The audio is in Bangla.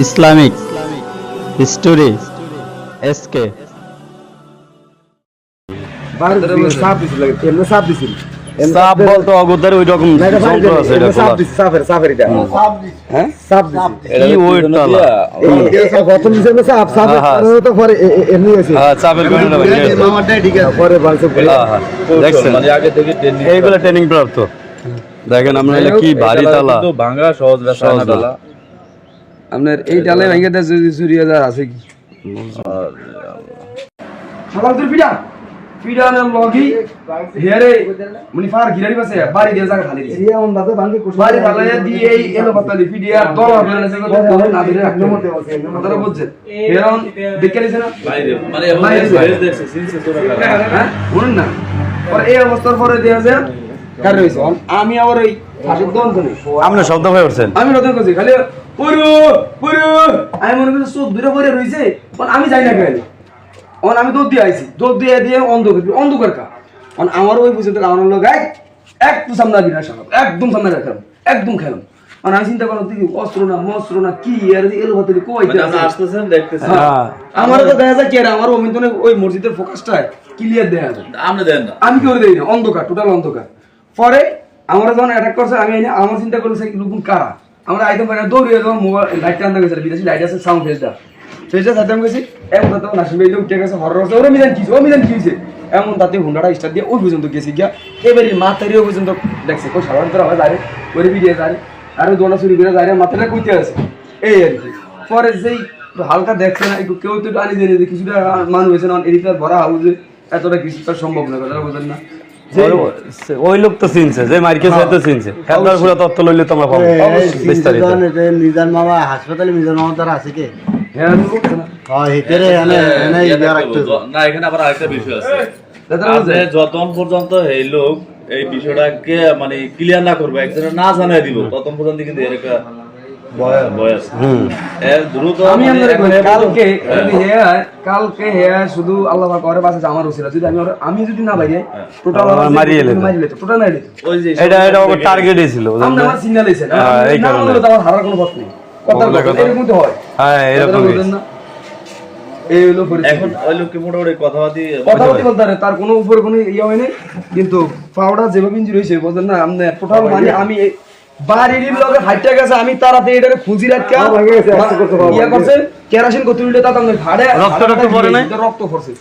ইসলামিক হিস্টোরি এসকে সাপ বলতো অগোদার ওই রকম যন্ত্র আছে এটা কি ওইটালা গতম দিছে না সাপ সাপের কারণে তো পরে এমনি আছে চাপের কারণে মামাটাই ঠিক আছে পরে বালছে দেখছেন মানে আগে থেকে ট্রেনিং এইগুলো ট্রেনিং প্রাপ্ত দেখেন আমরা এটা কি ভারী তালা কিন্তু ভাঙা সহজ ব্যবসা না ডালা আপনার এই ডালে ভেঙে দেয় যদি 20000 আছে কি সকাল তুই পিডা পিডা না লগি হেরে মুনি ফার গিরারি বসে বাড়ি দিয়ে জায়গা খালি এরিয়া অন দাদা ভাঙে কোশ বাড়ি ফালায়া দিয়ে এই এলো পাতালি পিডিয়া দল হবে না সেগুলো না ধরে রাখতে মতে বসে কথা বুঝছে হেরন দেখে নিছে না বাইরে মানে বাইরে দেখছে সিনসে তোরা হ্যাঁ বলুন না আর এই অবস্থার পরে দেয়া যায় কার রইছে আমি আবার ওই ফাঁসের দন করি আপনি শব্দ হয়ে উঠছেন আমি নতুন করছি খালি পুরু পুরু আমি মনে করছি চোখ দূরে পড়ে রইছে আমি যাই না কেন আমি দৌড় দিয়ে আইছি দৌড় দিয়ে অন্ধকার কা আমার ওই পর্যন্ত আমার লোক একটু সামনে দিনা সাহেব একদম সামনে রাখলাম একদম খেলাম আমি চিন্তা করলাম তুই অস্ত্র না মস্ত্র না কি এলো ভাতে মানে আপনি আসতেছেন দেখতেছেন আমারও তো দেখা যায় কি আমার অমিতনে ওই মসজিদের ফোকাসটা ক্লিয়ার দেখা যায় আপনি দেন না আমি কি করে দেই না অন্ধকার টোটাল অন্ধকার পরে আমরা যখন অ্যাটাক করছে আমি আমার চিন্তা করছি লোকজন কারা আমরা আইতে পারি না দৌড়িয়ে যখন মোবাইল লাইটটা আনতে গেছে বিদেশি লাইট আছে সাউন্ড ফেসটা সাথে আমি গেছি এমন তাতে নাসিম ভাই উঠে গেছে হরর হচ্ছে ওরা মিজান কি হয়েছে এমন তাতে হুন্ডাটা স্টার্ট দিয়ে ওই পর্যন্ত গেছি গিয়া এবারে মাথারিও পর্যন্ত দেখছে কোই সাধারণ তোরা হয় যায় ওরে ভিডিও যায় আর দোনা চুরি করে যায় মাথাটা কইতে আছে এই আর কি পরে যেই হালকা দেখছে না একটু কেউ তো আনি জেনে কিছুটা মানুষ হয়েছে না এদিকে ভরা হাউজে এতটা কিছু তার সম্ভব না কথা বোঝেন না ওই লোক তো চিনছে যে মার্কেট তো চিনছে খেলার পুরো তথ্য লইলে তোমরা পাবো বিস্তারিত মিজান মামা হাসপাতালে মিজান মামা তারা আছে কি হ্যাঁ আমি বলছি না হয় হেতেরে এনে ইয়া রাখতে না এখানে আবার আরেকটা বিষয় আছে আপনি যতক্ষণ পর্যন্ত এই লোক এই বিষয়টাকে মানে ক্লিয়ার না করবে একজনের না জানাই দিব ততক্ষণ পর্যন্ত কিন্তু এর একটা বয়স এর দ্রুত আমি কালকে শুধু আল্লাহ পাক করে বাসে আমার উচিত যদি আমি যদি না বাইরে টোটাল মারিয়ে টোটাল মারিয়ে ওই যে এটা ওর টার্গেট ছিল আমরা আমার সিগন্যাল এসে এই না কারণে হলে তো আমার হারার কোনো পথ নেই কথা এরকম তো হয় হ্যাঁ এরকম না এই হলো এখন ওই লোককে মোটামুটি কথাবার্তি বলতে পারে তার কোনো উপরে কোনো ইয়ে হয় নাই কিন্তু পাউডার যেভাবে ইঞ্জুরি হয়েছে বলছেন না আপনি টোটাল মানে আমি বাড়ির লগে হাইটটা গেছে আমি তাড়াতাড়ি এটারে খুঁজি রাখতে ইয়া করছে কেরাসিন কত উল্টে তা তো ঘাড়ে রক্ত পড়ে নাই রক্ত পড়ছে